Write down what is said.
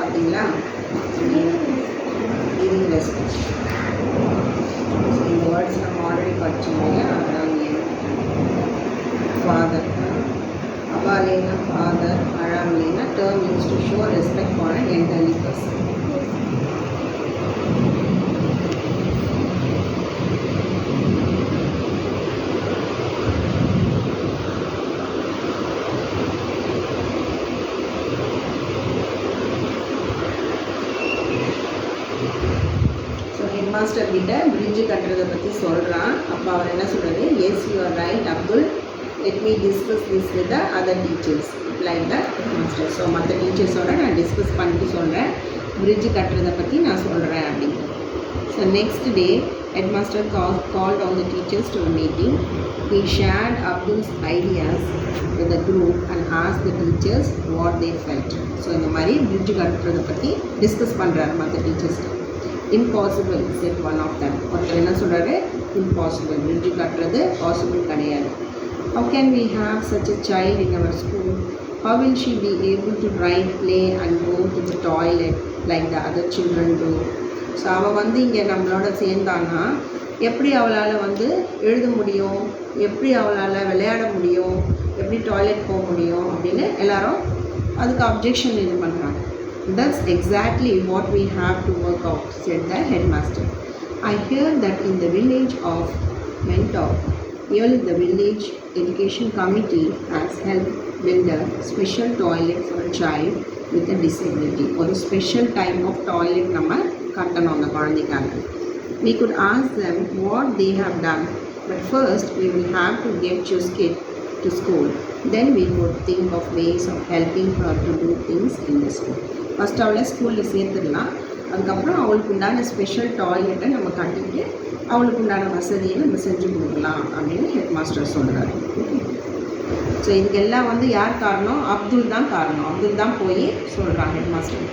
பார்த்தீங்களா? Giving respect. So இந்த words நம்ம ஆல்ரெடி படித்தோம் இல்லையா? ஃபாதர், அபாலேனா ஃபாதர், அழாமலேனா term use to show respect for an elderly person. Master கிட்ட பிரிட்ஜு கட்டுறதை பற்றி சொல்கிறான். அப்போ அவர் என்ன சொல்கிறது? Yes you are right Abdul, let me discuss this with the other teachers like the master. So மற்ற டீச்சர்ஸோட நான் டிஸ்கஸ் பண்ணிட்டு சொல்கிறேன், பிரிட்ஜு கட்டுறதை பற்றி நான் சொல்கிறேன் அப்படின்னு. So next day head master called on the teachers to a meeting. He shared Abdul's ideas with the group and asked the teachers what they felt. So இந்த மாதிரி பிரிட்ஜு கட்டுறதை பற்றி டிஸ்கஸ் பண்ணுறாரு மற்ற டீச்சர்ஸ்க்கு. Impossible, said one of them. ஒருத்தர் என்ன சொல்கிறாரு? Impossible, fridge கட்டுறது பாசிபிள் கிடையாது. How can we have such a child in our school? How will she be able to write, play and go to the toilet like the other children do? So அவள் இங்கே நம்மளோட சேர்ந்தான்னா எப்படி அவளால் எழுத முடியும், எப்படி அவளால் விளையாட முடியும், எப்படி டாய்லெட் போக முடியும் அப்படின்னு எல்லாரும் அதுக்கு அப்ஜெக்ஷன் இது பண்ணுறாங்க. That's exactly what we have to work out, said the headmaster. I hear that in the village of Mentor, here the village education committee has helped build a special toilet for a child with a disability. Or a special type of toilet நம்ம கட்டணும் அந்த குழந்தைக்காக. We could ask them what they have done, but first we will have to get Chuskit to school. Then we would think of ways of helping her to do things in the school. First அவளை ஸ்கூலில் சேர்த்துடலாம், அதுக்கப்புறம் அவளுக்கு உண்டான special டாய்லெட்டை நம்ம கட்டிட்டு அவளுக்கு உண்டான வசதியை நம்ம செஞ்சு கொடுக்கலாம் அப்படின்னு ஹெட் மாஸ்டர் சொல்கிறாரு. ஸோ இதுக்கெல்லாம் யார் காரணம்? அப்துல் தான் காரணம். அப்துல் தான் போய் சொல்கிறான் ஹெட் மாஸ்டர்.